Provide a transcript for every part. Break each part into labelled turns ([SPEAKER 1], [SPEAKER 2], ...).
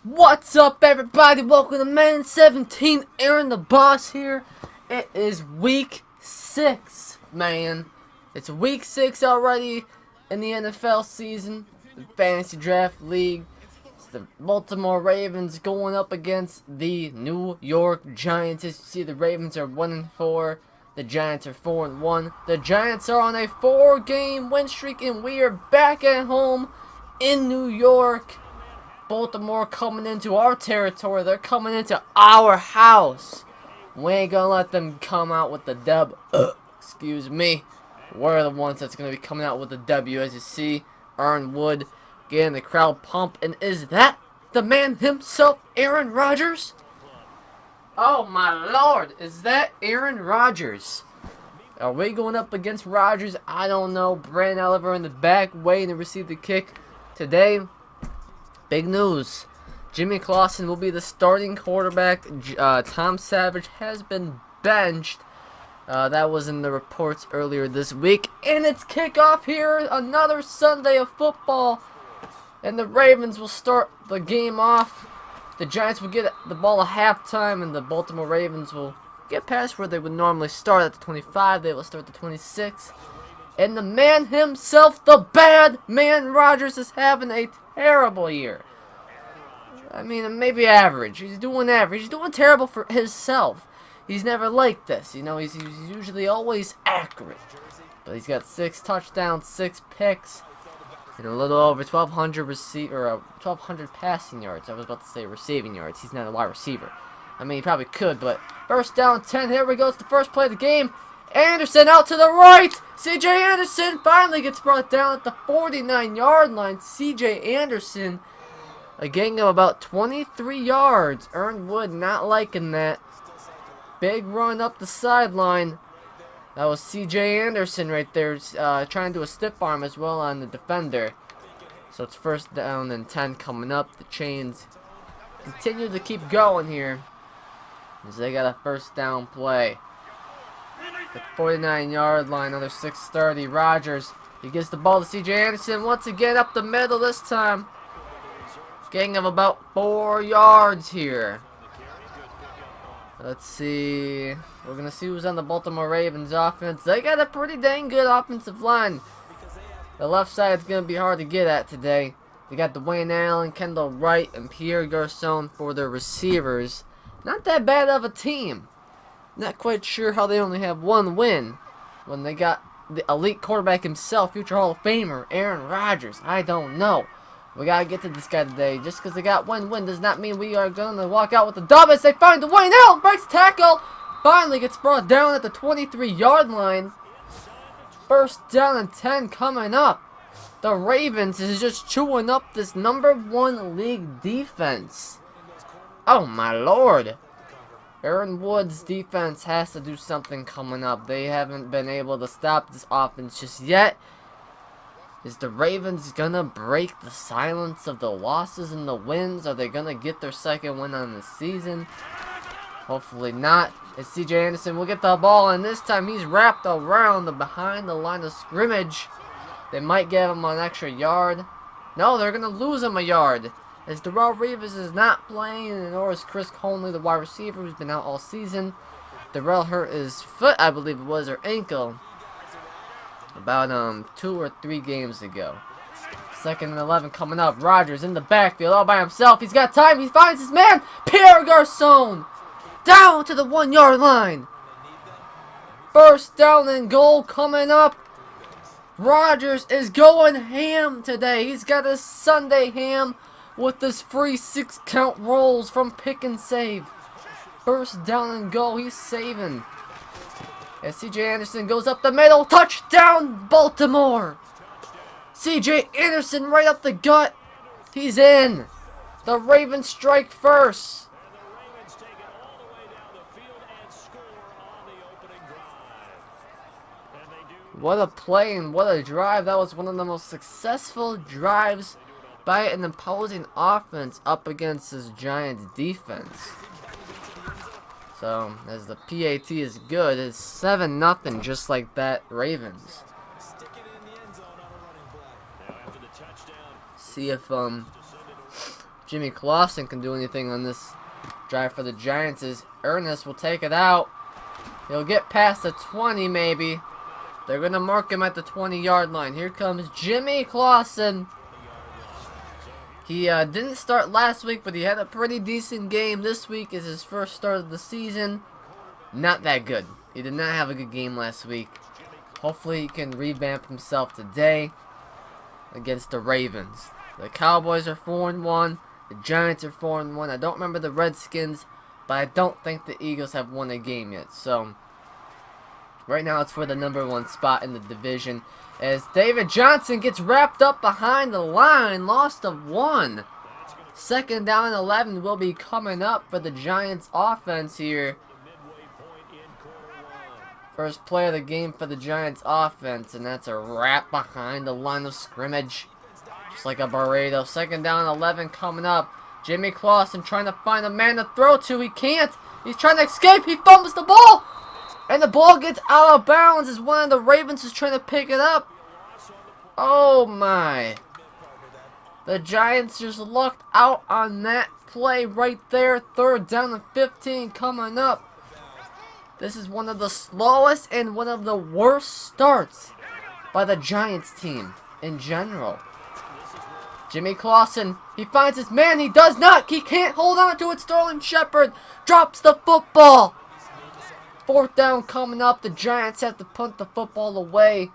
[SPEAKER 1] What's up, everybody? Welcome to Madden 17. Aaron the Boss here. It is week 6, man. It's week 6 already in the NFL season, the Fantasy Draft League. It's the Baltimore Ravens going up against the New York Giants. As you see, the Ravens are 1-4. The Giants are 4-1. The Giants are on a 4-game win streak, and we are back at home in New York. Baltimore coming into our territory. They're coming into our house. We ain't gonna let them come out with the dub. Excuse me. We're the ones that's gonna be coming out with the W. As you see, Aaron Wood getting the crowd pump. And is that the man himself, Aaron Rodgers? Oh my lord, is that Aaron Rodgers? Are we going up against Rodgers? I don't know. Brandon Oliver in the back waiting to receive the kick today. Big news. Jimmy Clausen will be the starting quarterback. Tom Savage has been benched. That was in the reports earlier this week. And it's kickoff here. Another Sunday of football. And the Ravens will start the game off. The Giants will get the ball at halftime. And the Baltimore Ravens will get past where they would normally start at the 25. They will start at the 26. And the man himself, the bad man Rodgers, is having a terrible year. I mean, maybe average. He's doing average. He's doing terrible for himself. He's never like this. You know, he's usually always accurate. But he's got 6 touchdowns, 6 picks, and a little over 1,200 passing yards. I was about to say receiving yards. He's not a wide receiver. I mean, he probably could, but first down 10. Here we go. It's the first play of the game. Anderson out to the right. C.J. Anderson finally gets brought down at the 49-yard line. C.J. Anderson, a gain of about 23 yards. Aaron Wood not liking that. Big run up the sideline. That was C.J. Anderson right there, trying to do a stiff arm as well on the defender. So it's first down and 10 coming up. The Chains continue to keep going here as they got a first down play. The 49-yard line, another 6:30. Rodgers, he gives the ball to C.J. Anderson once again up the middle this time. Gain of about 4 yards here. Let's see. We're going to see who's on the Baltimore Ravens offense. They got a pretty dang good offensive line. The left side is going to be hard to get at today. They got Dwayne Allen, Kendall Wright, and Pierre Garçon for their receivers. Not that bad of a team. Not quite sure how they only have 1 win when they got the elite quarterback himself, future Hall of Famer, Aaron Rodgers. I don't know. We got to get to this guy today. Just because they got 1 win does not mean we are going to walk out with the dub as they find Dwayne Allen. Breaks tackle. Finally gets brought down at the 23-yard line. First down and 10 coming up. The Ravens is just chewing up this #1 league defense. Oh my lord. Aaron Wood's defense has to do something coming up. They haven't been able to stop this offense just yet. Is the Ravens gonna break the silence of the losses and the wins? Are they gonna get their second win on the season? Hopefully not. As C.J. Anderson will get the ball, and this time he's wrapped around the behind the line of scrimmage. They might give him an extra yard. No, they're gonna lose him a yard. As Darrell Reeves is not playing, and nor is Chris Conley, the wide receiver, who's been out all season. Darrell hurt his foot, I believe it was, or ankle, about 2 or 3 games ago. 2nd and 11 coming up. Rodgers in the backfield all by himself. He's got time. He finds his man, Pierre Garçon, down to the 1-yard line. First down and goal coming up. Rodgers is going ham today. He's got his Sunday ham with his free 6-count rolls from pick and save. First down and goal. He's saving. As C.J. Anderson goes up the middle. Touchdown, Baltimore. C.J. Anderson right up the gut. He's in. The Ravens strike first. What a play and what a drive. That was one of the most successful drives by an opposing offense up against this Giants defense. So, as the PAT is good, it's 7-0 just like that Ravens. See if Jimmy Clausen can do anything on this drive for the Giants, as Ernest will take it out. He'll get past the 20 maybe. They're going to mark him at the 20-yard line. Here comes Jimmy Clausen. He didn't start last week, but he had a pretty decent game. This week is his first start of the season. Not that good. He did not have a good game last week. Hopefully he can revamp himself today against the Ravens. The Cowboys are 4-1. The Giants are 4-1. I don't remember the Redskins, but I don't think the Eagles have won a game yet. So, right now it's for the #1 spot in the division. As David Johnson gets wrapped up behind the line. Lost of 1. 2nd down and 11 will be coming up for the Giants offense here. First play of the game for the Giants offense, and that's a wrap behind the line of scrimmage. Just like a burrito. 2nd down and 11 coming up. Jimmy Clausen trying to find a man to throw to. He can't. He's trying to escape. He fumbles the ball. And the ball gets out of bounds as one of the Ravens is trying to pick it up. Oh my. The Giants just lucked out on that play right there. 3rd down and 15 coming up. This is one of the slowest and one of the worst starts by the Giants team in general. Jimmy Clausen, he finds his man. He does not. He can't hold on to it. Sterling Shepard drops the football. 4th down coming up. The Giants have to punt the football away.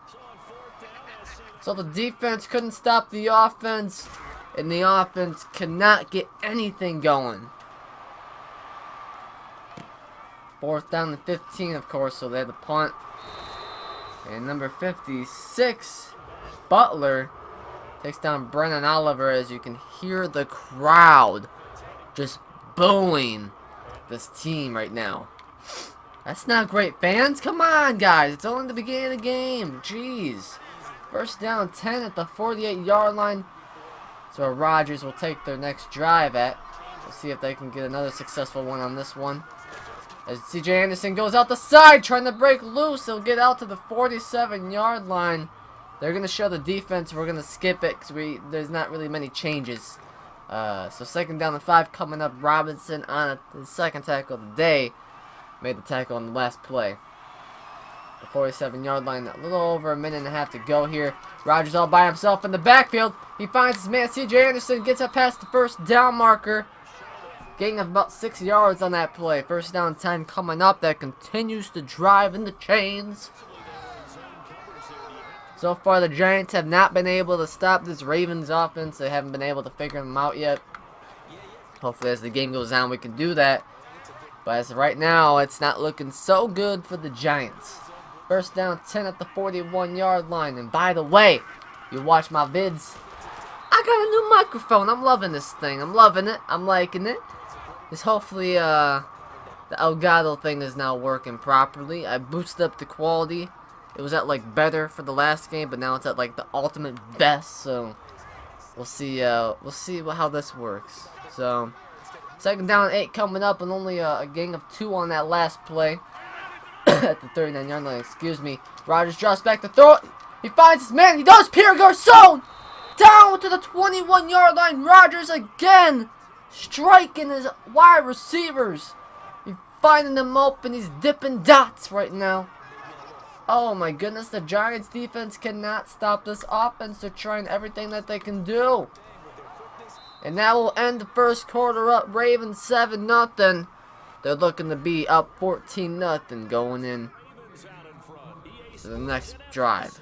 [SPEAKER 1] So the defense couldn't stop the offense, and the offense cannot get anything going. 4th down and 15, of course, so they had to punt. And number 56, Butler, takes down Brennan Oliver, as you can hear the crowd just booing this team right now. That's not great, fans. Come on, guys. It's only the beginning of the game. Jeez. 1st down 10 at the 48-yard line. So Rodgers will take their next drive at. We'll see if they can get another successful one on this one. As C.J. Anderson goes out the side trying to break loose. He'll get out to the 47-yard line. They're going to show the defense. We're going to skip it because there's not really many changes. So 2nd down and 5 coming up. Robinson on the 2nd tackle of the day. Made the tackle on the last play. The 47-yard line. A little over a minute and a half to go here. Rodgers all by himself in the backfield. He finds his man C.J. Anderson. Gets up past the 1st down marker. Gain of about 6 yards on that play. 1st down 10 coming up. That continues to drive in the chains. So far, the Giants have not been able to stop this Ravens offense. They haven't been able to figure them out yet. Hopefully, as the game goes on, we can do that. But as of right now, it's not looking so good for the Giants. 1st down 10 at the 41-yard line. And by the way, you watch my vids, I got a new microphone. I'm loving this thing. I'm loving it. I'm liking it. It's hopefully the Elgato thing is now working properly. I boosted up the quality. It was at like better for the last game, but now it's at like the ultimate best. So we'll see how this works. So 2nd down 8 coming up, and only a gain of 2 on that last play at the 39-yard line. Excuse me. Rodgers drops back to throw it. He finds his man. He does. Pierre Garçon down to the 21-yard line. Rodgers again striking his wide receivers. He's finding them open. He's dipping dots right now. Oh my goodness, the Giants defense cannot stop this offense. They're trying everything that they can do. And that will end the 1st quarter up. Ravens 7-0. They're looking to be up 14-0 going in to the next drive.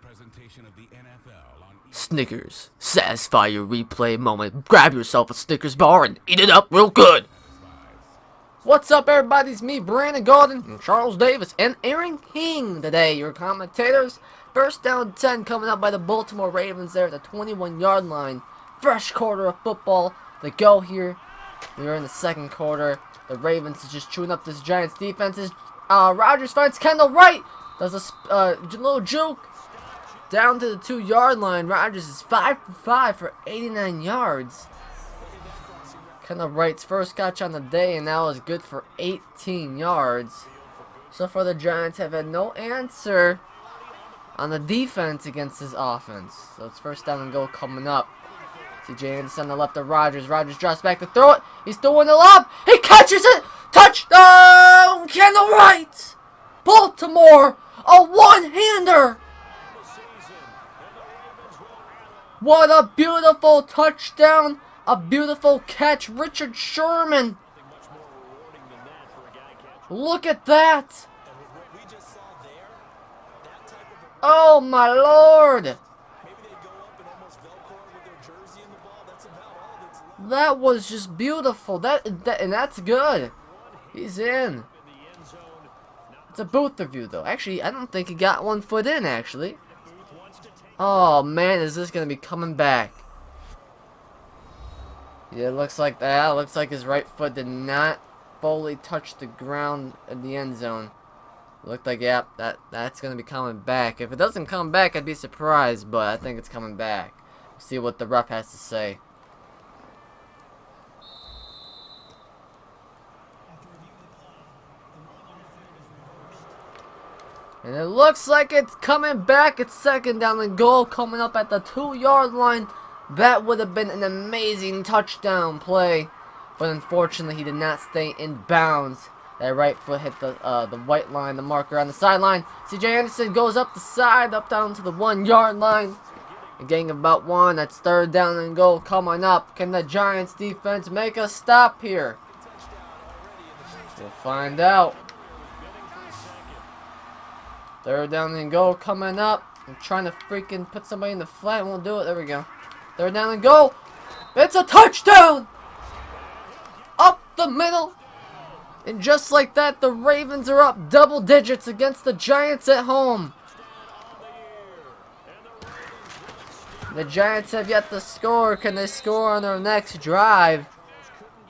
[SPEAKER 1] Presentation of the NFL on Snickers. Satisfy your replay moment. Grab yourself a Snickers bar and eat it up real good. What's up, everybody? It's me, Brandon Golden, and Charles Davis, and Aaron King today, your commentators. 1st down 10 coming up by the Baltimore Ravens there at the 21-yard line. Fresh quarter of football to go here. We're in the 2nd quarter. The Ravens is just chewing up this Giants defense. Rodgers finds Kendall Wright. Does a little juke. Down to the 2-yard line. Rodgers is 5 for 5 for 89 yards. Kenneth Wright's first catch on the day, and that was good for 18 yards. So far, the Giants have had no answer on the defense against this offense. So it's first down and goal coming up. C.J. Anderson on the left of Rodgers. Rodgers drops back to throw it. He's throwing the lob. He catches it. Touchdown! Kenneth Wright! Baltimore, a one-hander. What a beautiful touchdown. A beautiful catch. Richard Sherman. Look at that. Oh, my Lord. That was just beautiful. And that's good. He's in. It's a booth review, though. Actually, I don't think he got 1 foot in, actually. Oh, man, is this going to be coming back? Yeah, it looks like that. It looks like his right foot did not fully touch the ground in the end zone. It looked like, yeah, that's going to be coming back. If it doesn't come back, I'd be surprised, but I think it's coming back. We'll see what the ref has to say. And it looks like it's coming back. It's second down and goal coming up at the 2-yard line. That would have been an amazing touchdown play. But unfortunately, he did not stay in bounds. That right foot hit the white line, the marker on the sideline. C.J. Anderson goes up the side, up down to the 1-yard line. A gain of about 1. That's third down and goal coming up. Can the Giants defense make a stop here? We'll find out. Third down and goal coming up. I'm trying to freaking put somebody in the flat. Won't do it. There we go. Third down and goal. It's a touchdown! Up the middle. And just like that, the Ravens are up double digits against the Giants at home. The Giants have yet to score. Can they score on their next drive?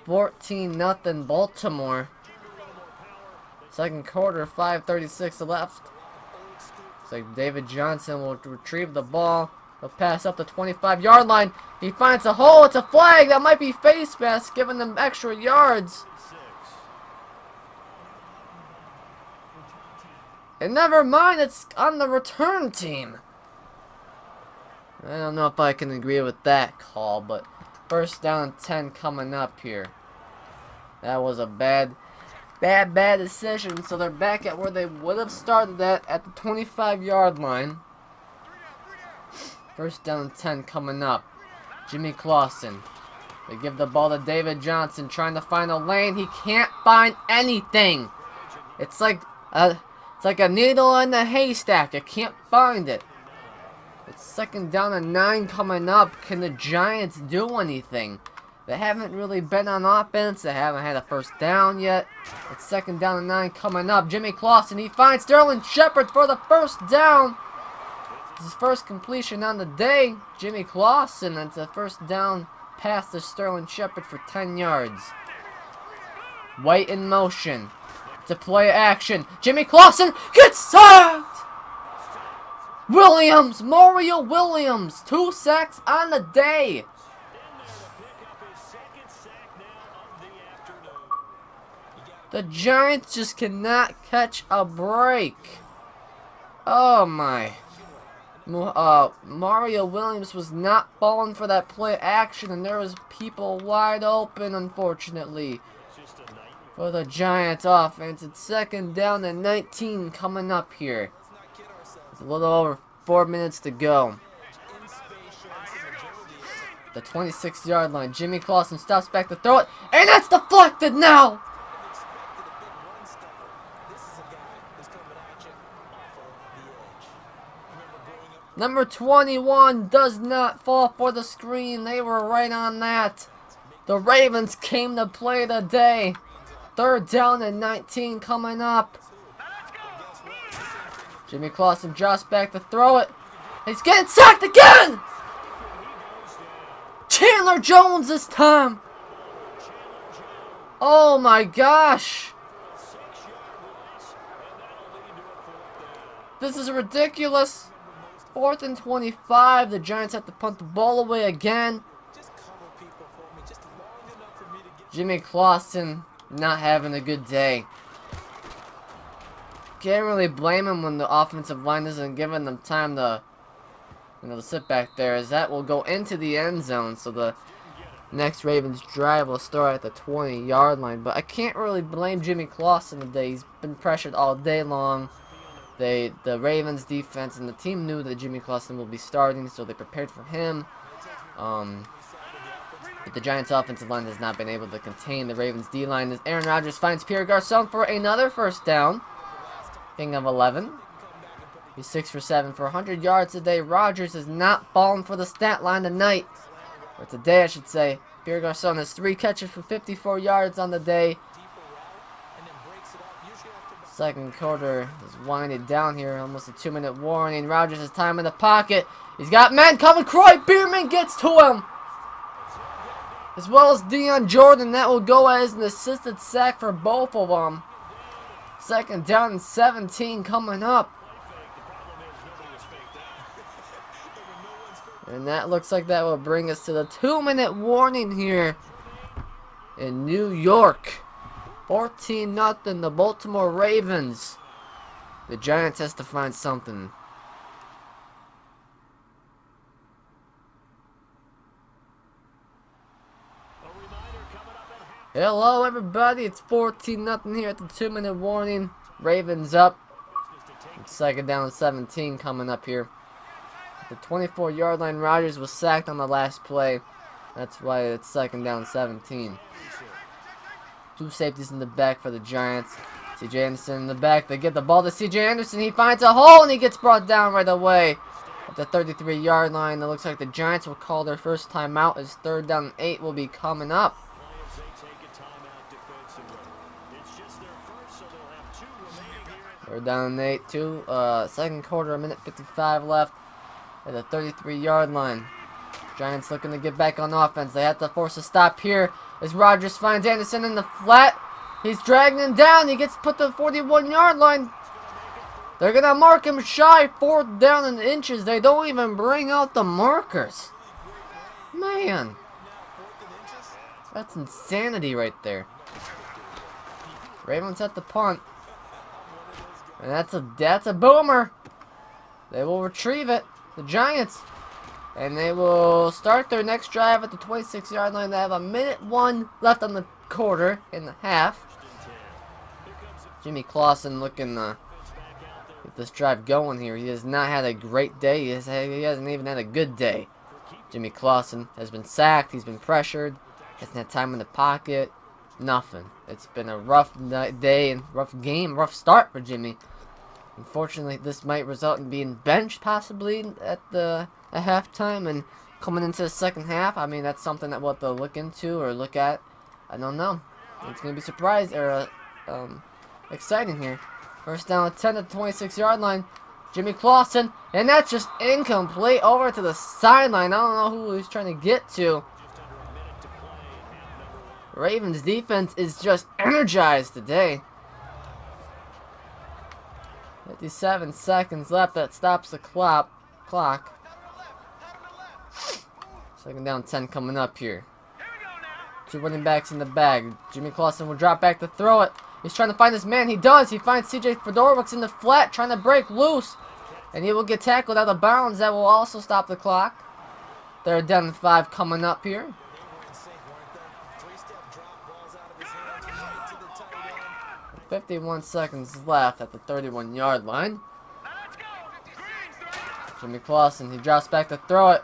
[SPEAKER 1] 14-0 Baltimore. Second quarter, 5:36 left. Looks like David Johnson will retrieve the ball. He'll pass up the 25-yard line. He finds a hole. It's a flag. That might be face mask, giving them extra yards. And never mind, it's on the return team. I don't know if I can agree with that call, but first down and 10 coming up here. That was a bad decision. So they're back at where they would have started at the 25-yard line. First down and 10 coming up. Jimmy Clausen. They give the ball to David Johnson, trying to find a lane. He can't find anything. It's like a needle in a haystack. You can't find it. It's second down and 9 coming up. Can the Giants do anything? They haven't really been on offense. They haven't had a first down yet. It's second down and 9 coming up. Jimmy Clausen, he finds Sterling Shepard for the first down. It's his first completion on the day. Jimmy Clausen, it's a first down pass to Sterling Shepard for 10 yards. White in motion. It's a play action. Jimmy Clausen gets sacked! Williams, Mario Williams, 2 sacks on the day. The Giants just cannot catch a break. Oh my. Mario Williams was not falling for that play action, and there was people wide open, unfortunately, for the Giants offense. It's second down and 19 coming up here. It's a little over 4 minutes to go. The 26-yard line. Jimmy Clausen stops back to throw it, and it's deflected now. Number 21 does not fall for the screen. They were right on that. The Ravens came to play today. Third down and 19 coming up. Jimmy Clausen drops back to throw it. He's getting sacked again! Chandler Jones this time. Oh my gosh. This is ridiculous. 4th and 25. The Giants have to punt the ball away again. Jimmy Clausen not having a good day. Can't really blame him when the offensive line isn't giving them time to, to sit back there, as that will go into the end zone. So the next Ravens drive will start at the 20-yard line. But I can't really blame Jimmy Clausen today. He's been pressured all day long. The Ravens defense and the team knew that Jimmy Clausen will be starting, so they prepared for him. But the Giants' offensive line has not been able to contain the Ravens' D-line as Aaron Rodgers finds Pierre Garçon for another first down. King of 11. He's 6 for 7 for 100 yards today. Rodgers is not falling for the stat line tonight. Or today, I should say. Pierre Garçon has 3 catches for 54 yards on the day. Second quarter is winding down here. Almost a 2-minute warning. Rodgers has time in the pocket. He's got men coming. Croy Bierman gets to him. As well as Deion Jordan. That will go as an assisted sack for both of them. Second down and 17 coming up. And that looks like that will bring us to the 2-minute warning here in New York. 14-0, the Baltimore Ravens. The Giants has to find something. Hello everybody, it's 14-0 here at the 2-minute warning. Ravens up. It's second down and 17 coming up here. At the 24-yard line, Rodgers was sacked on the last play. That's why it's second down and 17. 2 safeties in the back for the Giants. C.J. Anderson in the back. They get the ball to C.J. Anderson. He finds a hole and he gets brought down right away. At the 33-yard line, it looks like the Giants will call their first timeout as third down and 8 will be coming up. Third down and 8, second quarter, a minute 55 left at the 33-yard line. Giants looking to get back on offense. They have to force a stop here as Rodgers finds Anderson in the flat. He's dragging him down. He gets put to the 41-yard line. They're going to mark him shy. 4th down and inches. They don't even bring out the markers. Man. That's insanity right there. Ravens at the punt. And that's a boomer. They will retrieve it. The Giants. And they will start their next drive at the 26-yard line. They have a minute 1 left on the quarter in the half. Jimmy Clausen looking to get this drive going here. He has not had a great day. He hasn't even had a good day. Jimmy Clausen has been sacked. He's been pressured. Hasn't had time in the pocket. Nothing. It's been a rough day and rough game, rough start for Jimmy. Unfortunately, this might result in being benched possibly at halftime and coming into the second half. I mean, that's something that we'll have to look into or look at. I don't know. It's going to be surprised or exciting here. First down at 10 at the 26-yard line. Jimmy Clausen, and that's just incomplete over to the sideline. I don't know who he's trying to get to. Ravens defense is just energized today. 57 seconds left. That stops the clock. Second down 10 coming up here. 2 running backs in the bag. Jimmy Clausen will drop back to throw it. He's trying to find his man. He does. He finds C.J. Fedorowicz in the flat trying to break loose. And he will get tackled out of bounds. That will also stop the clock. Third down and 5 coming up here. 51 seconds left at the 31-yard line. Jimmy Clausen, he drops back to throw it.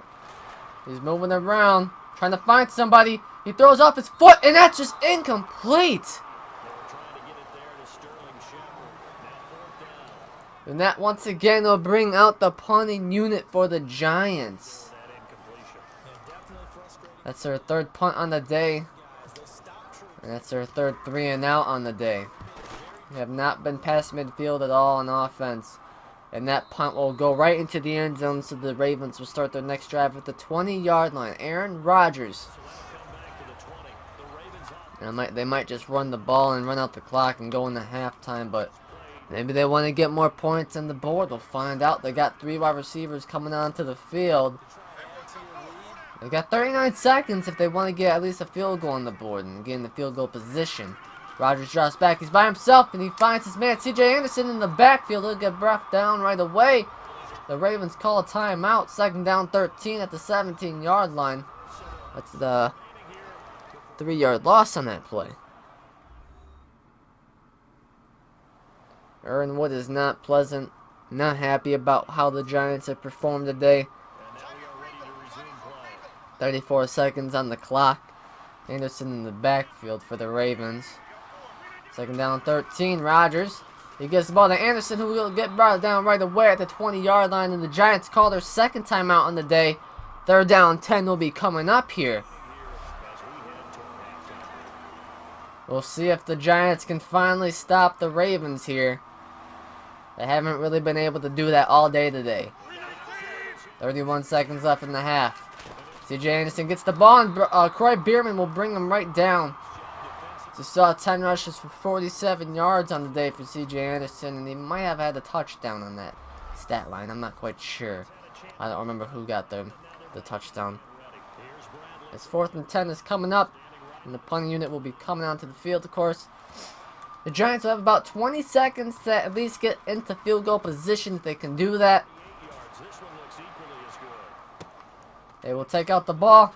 [SPEAKER 1] He's moving around, trying to find somebody. He throws off his foot, and that's just incomplete. And that once again will bring out the punting unit for the Giants. That's their 3rd punt on the day. And that's their 3rd 3-and-out on the day. They have not been past midfield at all on offense. And that punt will go right into the end zone, so the Ravens will start their next drive at the 20-yard line. Aaron Rodgers. And they might just run the ball and run out the clock and go into halftime, but maybe they want to get more points on the board. We'll find out. They got 3 wide receivers coming onto the field. They got 39 seconds if they want to get at least a field goal on the board and get in the field goal position. Rodgers drops back. He's by himself, and he finds his man, C.J. Anderson, in the backfield. He'll get brought down right away. The Ravens call a timeout. 2nd down 13 at the 17-yard line. That's the 3-yard loss on that play. Aaron Wood is not pleasant, not happy about how the Giants have performed today. 34 seconds on the clock. Anderson in the backfield for the Ravens. 2nd down 13, Rodgers. He gets the ball to Anderson, who will get brought down right away at the 20-yard line, and the Giants call their 2nd timeout on the day. 3rd down 10 will be coming up here. We'll see if the Giants can finally stop the Ravens here. They haven't really been able to do that all day today. 31 seconds left in the half. C.J. Anderson gets the ball, and Croy Bierman will bring him right down. Just saw 10 rushes for 47 yards on the day for C.J. Anderson, and he might have had a touchdown on that stat line. I'm not quite sure. I don't remember who got the touchdown. As 4th and 10 is coming up, and the punting unit will be coming onto the field, of course. The Giants will have about 20 seconds to at least get into field goal position if they can do that. They will take out the ball.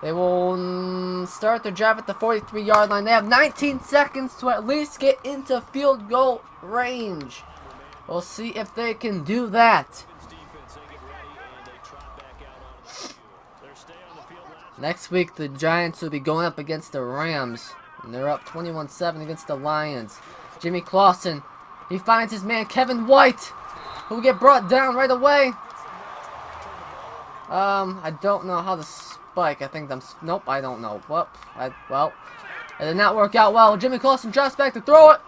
[SPEAKER 1] They will start their drive at the 43-yard line. They have 19 seconds to at least get into field goal range. We'll see if they can do that. Next week, the Giants will be going up against the Rams. And they're up 21-7 against the Lions. Jimmy Clausen, he finds his man Kevin White, who will get brought down right away. I don't know how to spike. I think nope, I don't know. Well, it did not work out well. Jimmy Clausen drops back to throw it.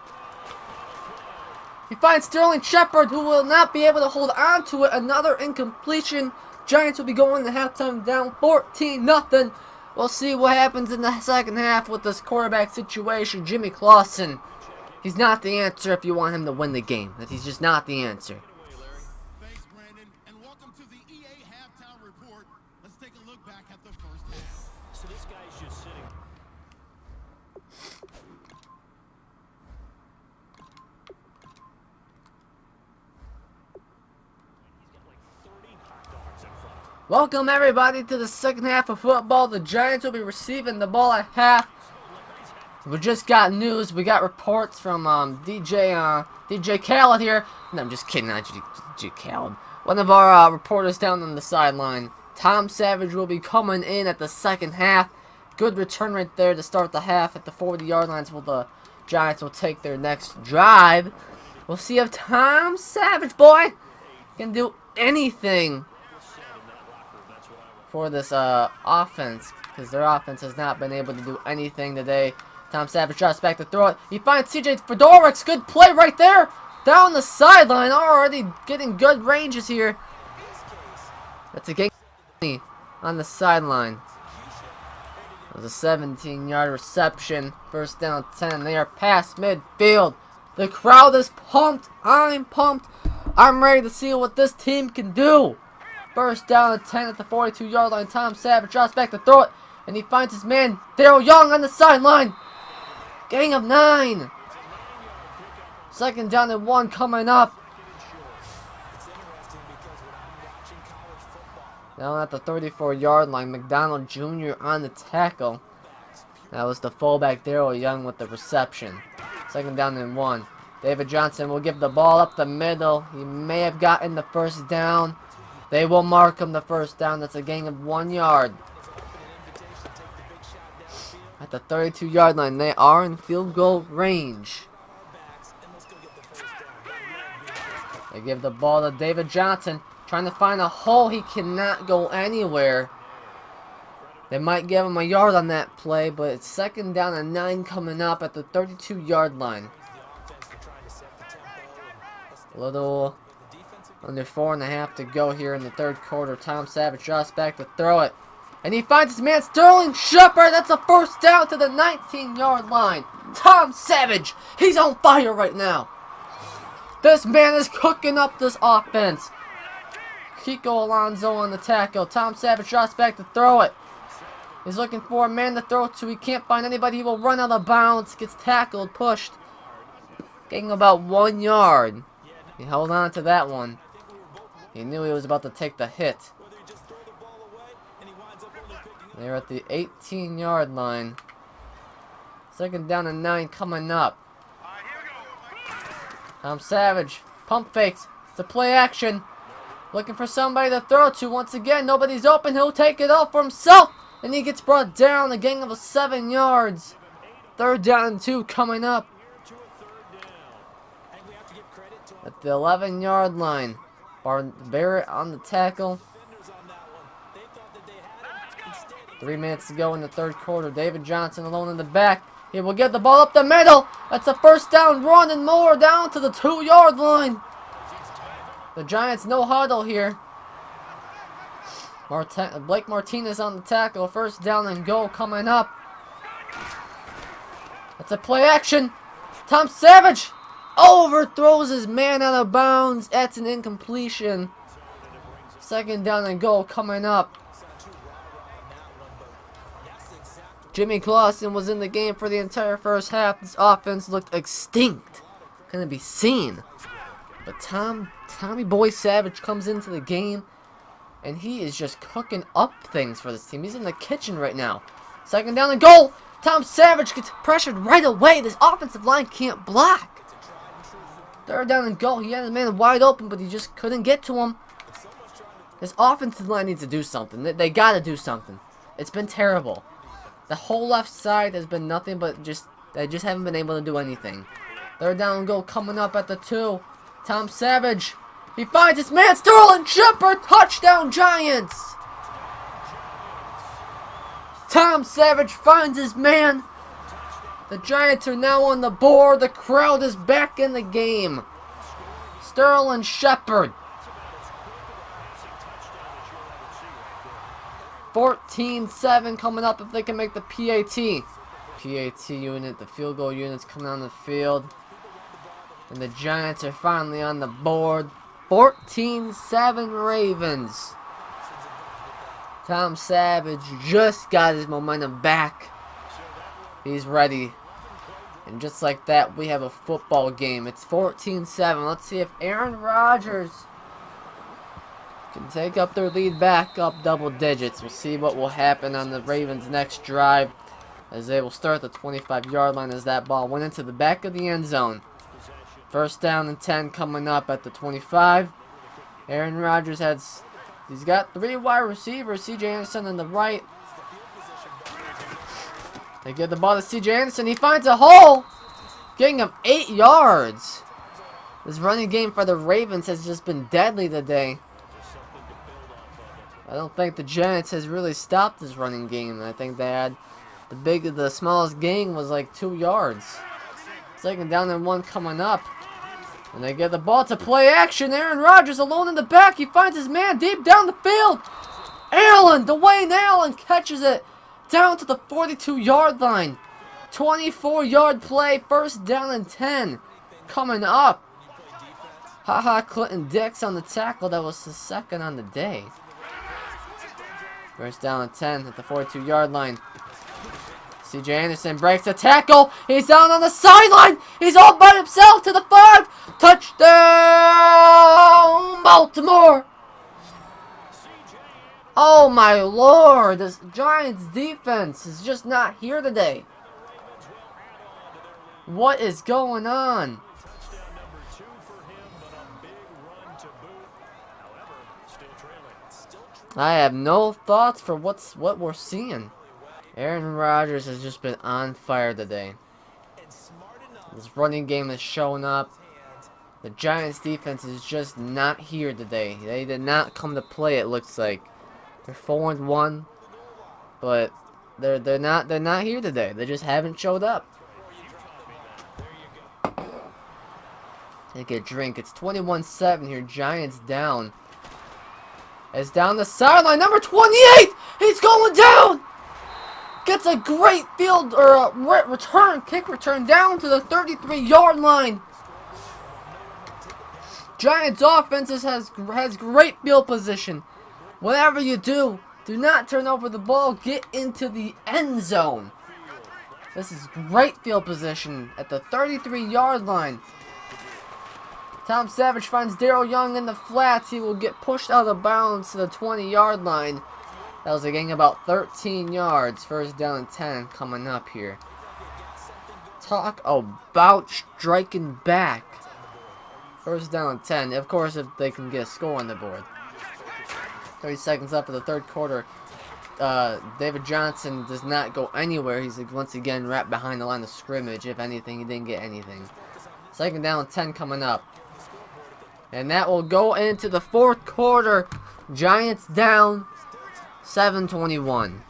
[SPEAKER 1] He finds Sterling Shepard, who will not be able to hold on to it. Another incompletion. Giants will be going to halftime down 14-0. We'll see what happens in the 2nd half with this quarterback situation. Jimmy Clausen, he's not the answer if you want him to win the game. He's just not the answer.
[SPEAKER 2] Thanks, Brandon, and welcome to the EA Halftime Report. Let's take a look back at the first half. So this guy's just sitting.
[SPEAKER 1] Welcome everybody to the 2nd half of football. The Giants will be receiving the ball at half. We just got news. We got reports from DJ Khaled here. No, I'm just kidding. Not DJ Khaled. One of our reporters down on the sideline. Tom Savage will be coming in at the 2nd half. Good return right there to start the half at the 40-yard lines. The Giants will take their next drive. We'll see if Tom Savage, boy, can do anything for this offense, because their offense has not been able to do anything today. Tom Savage drops back to throw it. He finds C.J. Fedorowicz. Good play right there. Down the sideline. Already getting good ranges here. That's a game on the sideline. It was a 17-yard reception. 1st down 10. They are past midfield. The crowd is pumped. I'm pumped. I'm ready to see what this team can do. 1st down and 10 at the 42-yard line. Tom Savage drops back to throw it, and he finds his man Daryl Young on the sideline. Gang of 9. 2nd down and 1 coming up. Down at the 34-yard line, McDonald Jr. on the tackle. That was the fullback Daryl Young with the reception. 2nd down and 1. David Johnson will give the ball up the middle. He may have gotten the 1st down. They will mark him the 1st down. That's a gain of 1 yard. At the 32-yard line, they are in field goal range. They give the ball to David Johnson, trying to find a hole. He cannot go anywhere. They might give him a yard on that play, but it's 2nd down and 9 coming up at the 32-yard line. A little under 4.5 to go here in the 3rd quarter. Tom Savage drops back to throw it. And he finds his man Sterling Shepard. That's a 1st down to the 19-yard line. Tom Savage, he's on fire right now. This man is cooking up this offense. Kiko Alonso on the tackle. Tom Savage drops back to throw it. He's looking for a man to throw to. He can't find anybody. He will run out of bounds. Gets tackled, pushed. Getting about 1 yard. He held on to that one. He knew he was about to take the hit. They're at the 18-yard line. 2nd down and 9 coming up. Tom Savage. Pump fakes. It's a play action. Looking for somebody to throw to. Once again, nobody's open. He'll take it all for himself. And he gets brought down. A gain of 7 yards. 3rd down and 2 coming up. At the 11-yard line. Barrett on the tackle. 3 minutes to go in the 3rd quarter. David Johnson alone in the back. He will get the ball up the middle. That's a 1st down run and more down to the 2-yard line. The Giants no huddle here. Blake Martinez on the tackle. 1st down and goal coming up. That's a play action. Tom Savage overthrows his man out of bounds. That's an incompletion. 2nd down and goal coming up. Jimmy Clausen was in the game for the entire 1st half. This offense looked extinct. Couldn't be seen. But Tommy Boy Savage comes into the game, and he is just cooking up things for this team. He's in the kitchen right now. 2nd down and goal. Tom Savage gets pressured right away. This offensive line can't block. 3rd down and goal. He had his man wide open, but he just couldn't get to him. This offensive line needs to do something. They got to do something. It's been terrible. The whole left side has been nothing but they just haven't been able to do anything. 3rd down and goal coming up at the 2. Tom Savage. He finds his man, Sterling Shepard. Touchdown, Giants. Tom Savage finds his man. The Giants are now on the board. The crowd is back in the game. Sterling Shepard. 14-7 coming up if they can make the PAT. PAT unit, the field goal unit's coming on the field. And the Giants are finally on the board. 14-7 Ravens. Tom Savage just got his momentum back. He's ready. And just like that, we have a football game. It's 14-7. Let's see if Aaron Rodgers can take up their lead back up double digits. We'll see what will happen on the Ravens' next drive, as they will start the 25-yard line as that ball went into the back of the end zone. 1st down and 10 coming up at the 25. Aaron Rodgers he's got 3 wide receivers. C.J. Anderson on the right. They give the ball to C.J. Anderson. He finds a hole, getting him 8 yards. This running game for the Ravens has just been deadly today. I don't think the Giants has really stopped this running game. I think they had the smallest gain was like 2 yards. 2nd down and 1 coming up. And they get the ball to play action. Aaron Rodgers alone in the back. He finds his man deep down the field. Dwayne Allen catches it down to the 42-yard line. 24-yard play. 1st down and 10 coming up. Clinton Dix on the tackle. That was his 2nd on the day. 1st down and 10 at the 42-yard line. C.J. Anderson breaks the tackle. He's down on the sideline. He's all by himself to the 5. Touchdown, Baltimore. Oh, my Lord. This Giants defense is just not here today. What is going on? I have no thoughts for what we're seeing. Aaron Rodgers has just been on fire today. This running game is showing up. The Giants defense is just not here today. They did not come to play, it looks like. They're 4-1, but they're not here today. They just haven't showed up. Take a drink. It's 21-7 here. Giants down. It's down the sideline. Number 28. He's going down. Gets a great field or kick return down to the 33-yard line. Giants offense has great field position. Whatever you do, do not turn over the ball. Get into the end zone. This is great field position at the 33-yard line. Tom Savage finds Darrell Young in the flats. He will get pushed out of bounds to the 20-yard line. That was a gain about 13 yards. First down and 10 coming up here. Talk about striking back. First down and 10. Of course, if they can get a score on the board. 30 seconds left of the third quarter. David Johnson does not go anywhere. He's once again wrapped behind the line of scrimmage. If anything, he didn't get anything. Second down and 10 coming up. And that will go into the fourth quarter. Giants down 7-21.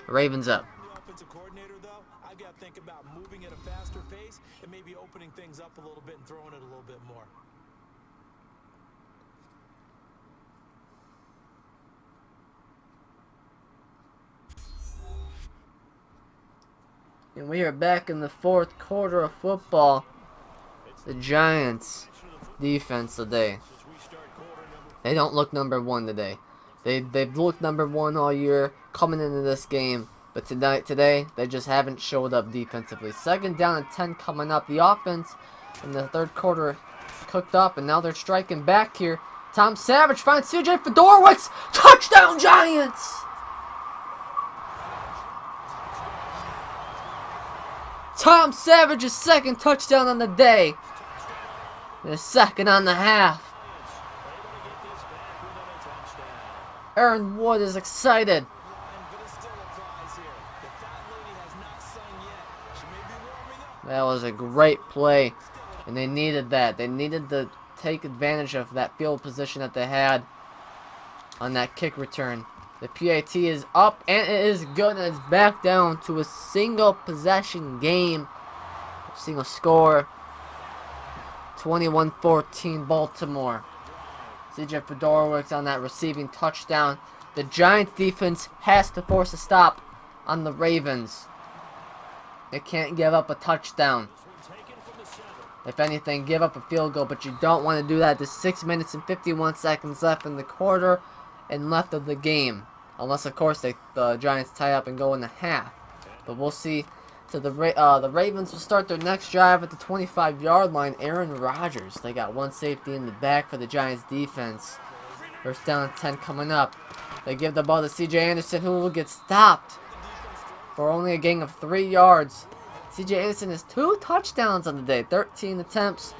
[SPEAKER 1] Ravens up.
[SPEAKER 3] Offensive coordinator, though, I've got to think about moving at a faster pace and maybe opening things up a little bit and throwing it a little bit more.
[SPEAKER 1] And we are back in the fourth quarter of football. The Giants defense today. They don't look number one today. They've looked number one all year coming into this game. But today, they just haven't showed up defensively. Second down and 10 coming up. The offense in the third quarter cooked up, and now they're striking back here. Tom Savage finds CJ Fedorowicz. Touchdown, Giants! Tom Savage's second touchdown on the day. And a second on the half. Aaron Wood is excited. That was a great play, and they needed that. They needed to take advantage of that field position that they had on that kick return. The PAT is up, and it is good, and it's back down to a single possession game. Single score. 21-14 Baltimore. CJ Fedorowicz on that receiving touchdown. The Giants defense has to force a stop on the Ravens. They can't give up a touchdown. If anything, give up a field goal, but you don't want to do that. There's 6 minutes and 51 seconds left in the quarter and left of the game. Unless, of course, the Giants tie up and go in the half. But we'll see. So the Ravens will start their next drive at the 25-yard line. Aaron Rodgers. They got one safety in the back for the Giants defense. First down and 10 coming up. They give the ball to C.J. Anderson, who will get stopped for only a gain of 3 yards. C.J. Anderson has 2 touchdowns on the day. 13 attempts,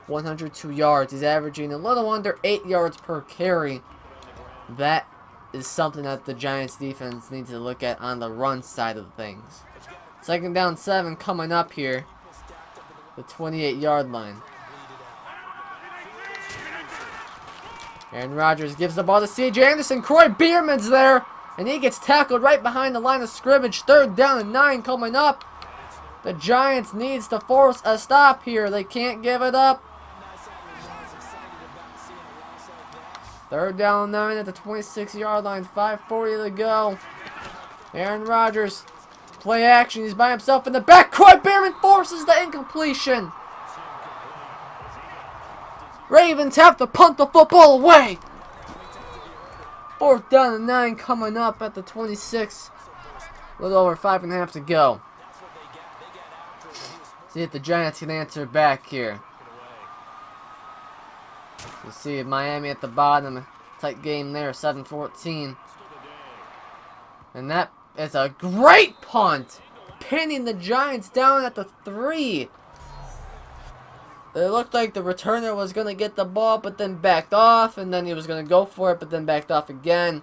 [SPEAKER 1] 102 yards. He's averaging a little under 8 yards per carry. That is something that the Giants defense needs to look at on the run side of things. Second down 7 coming up here. The 28-yard line. Aaron Rodgers gives the ball to C.J. Anderson. Croy Bierman's there. And he gets tackled right behind the line of scrimmage. Third down and 9 coming up. The Giants needs to force a stop here. They can't give it up. Third down and 9 at the 26-yard line. 5:40 to go. Aaron Rodgers. Play action. He's by himself in the back. Croy Bierman forces the incompletion. Ravens have to punt the football away. Fourth down and 9 coming up at the 26. A little over 5.5 to go. See if the Giants can answer back here. You see Miami at the bottom. Tight game there, 7-14. And that is a great punt. Pinning the Giants down at the 3. It looked like the returner was going to get the ball, but then backed off. And then he was going to go for it, but then backed off again.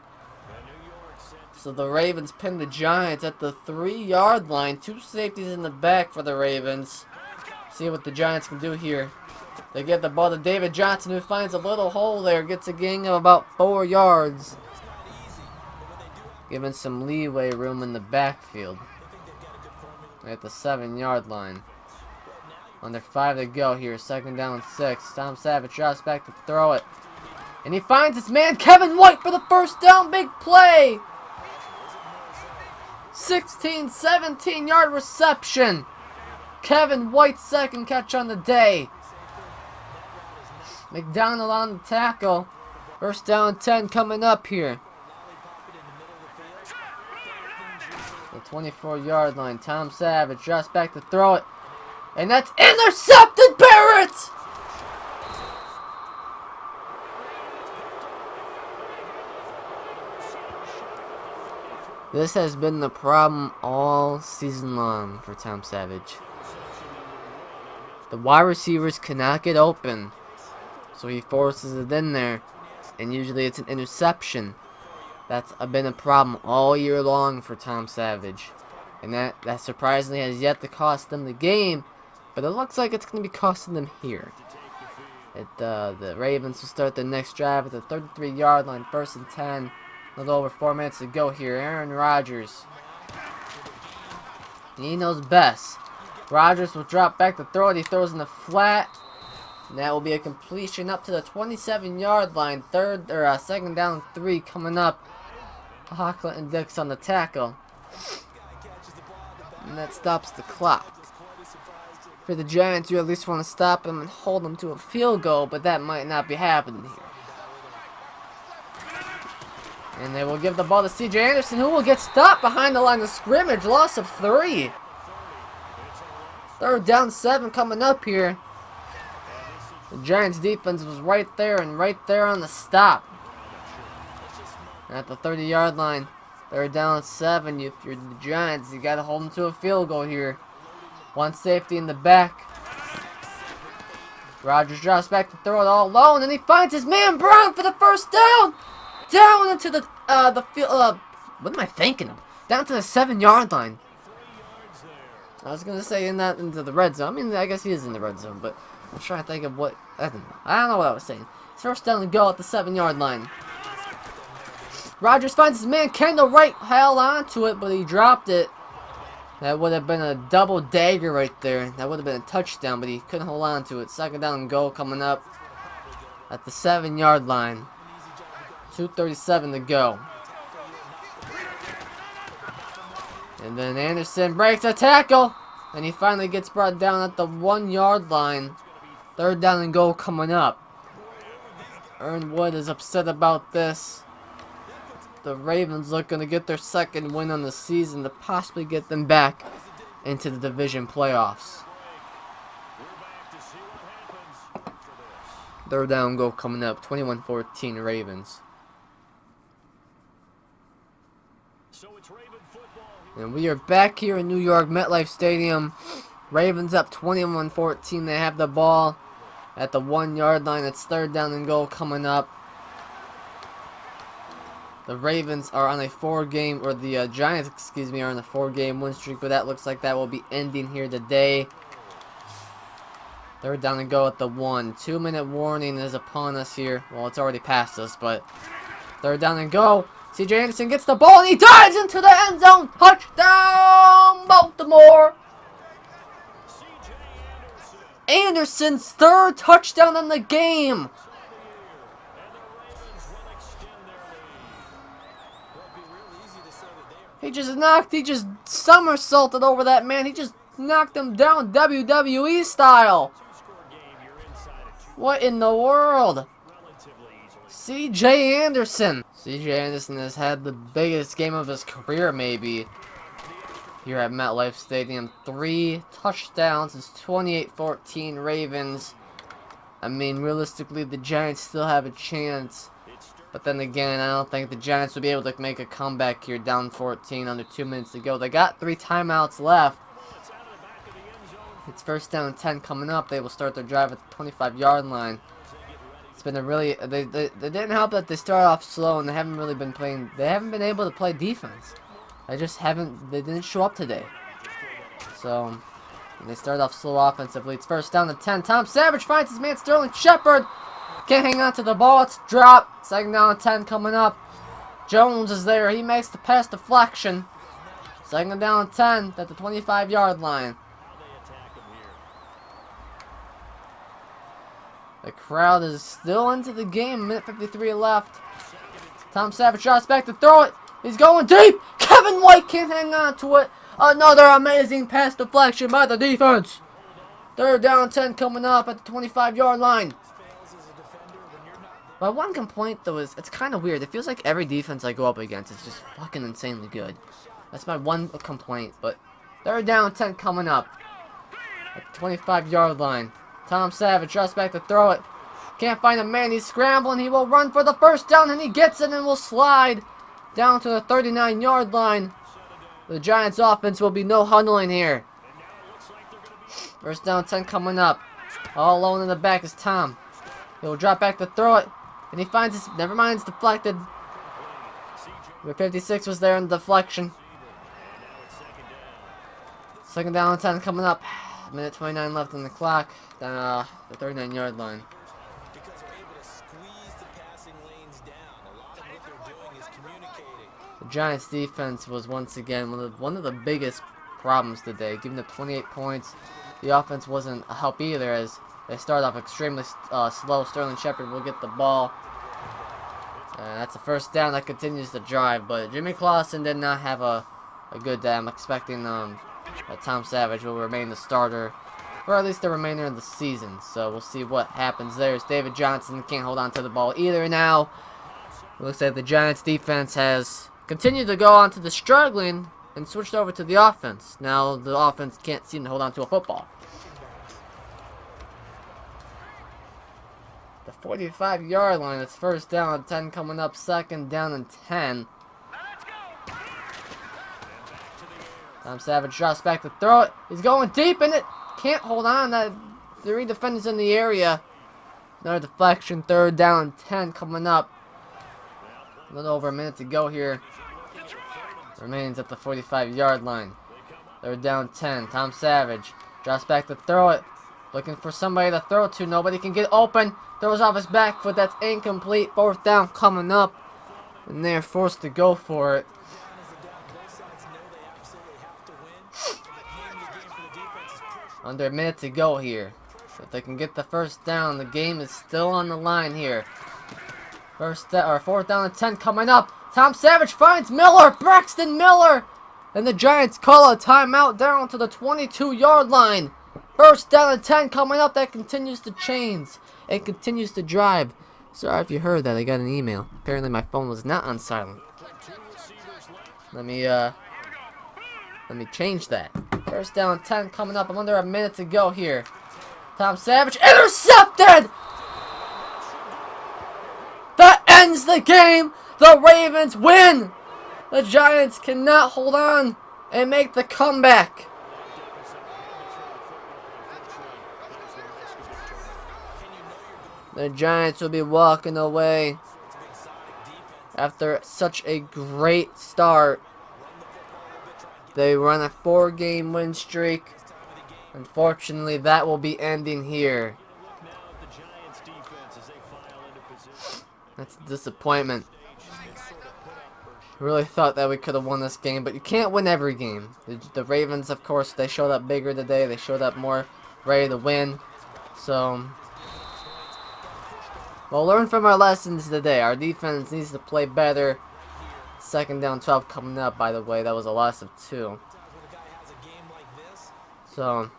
[SPEAKER 1] So the Ravens pinned the Giants at the 3-yard line. 2 safeties in the back for the Ravens. See what the Giants can do here. They get the ball to David Johnson, who finds a little hole there. Gets a gain of about 4 yards. Giving some leeway room in the backfield. At the 7-yard line. Under 5 to go here. Second down and 6. Tom Savage drops back to throw it. And he finds his man Kevin White for the first down. Big play. 16, 17-yard reception. Kevin White's second catch on the day. McDonald on the tackle. First down 10 coming up here. The 24-yard line. Tom Savage drops back to throw it. And that's intercepted, Barrett! This has been the problem all season long for Tom Savage. The wide receivers cannot get open, so he forces it in there, and usually it's an interception. That's been a problem all year long for Tom Savage, and that surprisingly has yet to cost them the game, but it looks like it's going to be costing them here. The Ravens will start the next drive at the 33-yard line, 1st and 10. A little over 4 minutes to go here. Aaron Rodgers. He knows best. Rodgers will drop back to throw it. He throws in the flat. And that will be a completion up to the 27-yard line. 2nd down 3 coming up. Hocklet and Dix on the tackle. And that stops the clock. For the Giants, you at least want to stop them and hold them to a field goal, but that might not be happening here. And they will give the ball to C.J. Anderson, who will get stopped behind the line of scrimmage. Loss of 3. 3rd down 7 coming up here. The Giants defense was right there on the stop. And at the 30-yard line, 3rd down 7. If you're the Giants, you got to hold them to a field goal here. One safety in the back. Rodgers drops back to throw it all alone, and he finds his man Brown for the first down. Down into the field. What am I thinking of? Down to the 7-yard line. I was gonna say not into the red zone. I mean, I guess he is in the red zone, but I'm trying to think of what. I don't know what I was saying. It's 1st down and go at the 7-yard line. Rodgers finds his man Kendall Wright, held onto it, but he dropped it. That would have been a double dagger right there. That would have been a touchdown, but he couldn't hold on to it. 2nd down and goal coming up at the 7-yard line. 2:37 to go. And then Anderson breaks a tackle. And he finally gets brought down at the 1-yard line. 3rd down and goal coming up. Ern Wood is upset about this. The Ravens looking to get their 2nd win on the season to possibly get them back into the division playoffs. 3rd down goal coming up. 21-14 Ravens. And we are back here in New York, MetLife Stadium. Ravens up 21-14. They have the ball at the 1-yard line. It's 3rd down and goal coming up. The Ravens are on a 4-game, or the Giants, excuse me, are on a 4-game win streak, but that looks like that will be ending here today. 3rd down and go at the 1. 2-minute warning is upon us here. Well, it's already past us, but 3rd down and go. C.J. Anderson gets the ball and he dives into the end zone. Touchdown, Baltimore. Anderson's 3rd touchdown in the game. He just somersaulted over that man. He just knocked him down WWE style. What in the world? C.J. Anderson. C.J. Anderson has had the biggest game of his career, maybe, here at MetLife Stadium. 3 touchdowns. It's 28-14 Ravens. I mean, realistically, the Giants still have a chance. But then again, I don't think the Giants will be able to make a comeback here, down 14, under 2 minutes to go. They got 3 timeouts left. It's 1st down and 10 coming up. They will start their drive at the 25-yard line. It's been a really, they didn't help that they start off slow, and they haven't really been playing, they haven't been able to play defense. They didn't show up today. So, they started off slow offensively. It's 1st down and 10. Tom Savage finds his man Sterling Shepard. Can't hang on to the ball. It's dropped. 2nd down and 10 coming up. Jones is there. He makes the pass deflection. 2nd down and 10 at the 25-yard line. The crowd is still into the game. Minute 53 left. Tom Savage shots back to throw it. He's going deep. Kevin White can't hang on to it. Another amazing pass deflection by the defense. 3rd down 10 coming up at the 25-yard line. My one complaint though is it's kind of weird. It feels like every defense I go up against is just fucking insanely good. That's my one complaint. But third down and 10 coming up at the 25-yard line. Tom Savage just back to throw it. Can't find a man. He's scrambling. He will run for the first down, and he gets it and will slide down to the 39-yard line. The Giants offense will be no huddling here. First down 10 coming up. All alone in the back is Tom. He'll drop back to throw it. And he finds his... Never mind, it's deflected. Number 56 was there in the deflection. Second down and 10 coming up. Minute 29 left on the clock. Down the 39-yard line.
[SPEAKER 3] Because they're able to squeeze the passing lanes down. A lot of what they're doing is communicating.
[SPEAKER 1] The Giants defense was once again one of the biggest problems today. Giving up 28 points. The offense wasn't a help either, as they start off extremely slow. Sterling Shepard will get the ball. That's a first down that continues the drive, but Jimmy Clausen did not have a good day. I'm expecting that Tom Savage will remain the starter for at least the remainder of the season. So we'll see what happens there. As David Johnson can't hold on to the ball either now. It looks like the Giants defense has continued to go on to the struggling and switched over to the offense. Now the offense can't seem to hold on to a football. The 45-yard line. It's first down and 10 coming up. Second down and 10. Tom Savage drops back to throw it. He's going deep in it. Can't hold on. The three defenders in the area. Another deflection. Third down and 10 coming up. A little over a minute to go here. Remains at the 45-yard line. Third down 10. Tom Savage drops back to throw it. Looking for somebody to throw to. Nobody can get open. Throws off his back foot. That's incomplete. Fourth down coming up. And they're forced to go for it. Under a minute to go here. If they can get the first down, the game is still on the line here. Fourth down and 10 coming up. Tom Savage finds Miller. Braxton Miller. And the Giants call a timeout down to the 22-yard line. First down and 10 coming up. That continues to chains. It continues to drive. Sorry if you heard that. I got an email. Apparently my phone was not on silent. Let me change that. First down and 10 coming up. I'm under a minute to go here. Tom Savage intercepted! That ends the game! The Ravens win! The Giants cannot hold on and make the comeback. The Giants will be walking away after such a great start. They run a 4-game win streak. Unfortunately, that will be ending here. That's a disappointment. I really thought that we could have won this game, but you can't win every game. The Ravens, of course, they showed up bigger today. They showed up more ready to win. So, we'll learn from our lessons today. Our defense needs to play better. Second down 12 coming up, by the way. That was a loss of 2. So,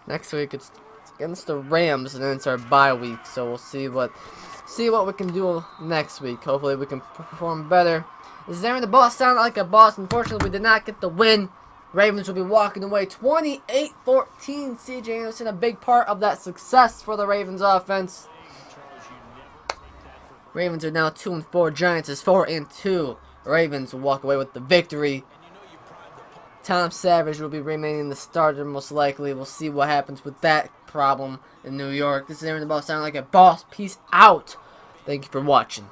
[SPEAKER 1] next week it's against the Rams, and then it's our bye week. So we'll see what we can do next week. Hopefully we can perform better. This is AaronTheBoss. Sounded like a boss. Unfortunately, we did not get the win. Ravens will be walking away 28-14. CJ Anderson, a big part of that success for the Ravens offense. Ravens are now 2-4. Giants is 4-2. Ravens will walk away with the victory. Tom Savage will be remaining the starter most likely. We'll see what happens with that problem in New York. This is AaronTheBoss. Sounding like a boss. Peace out. Thank you for watching.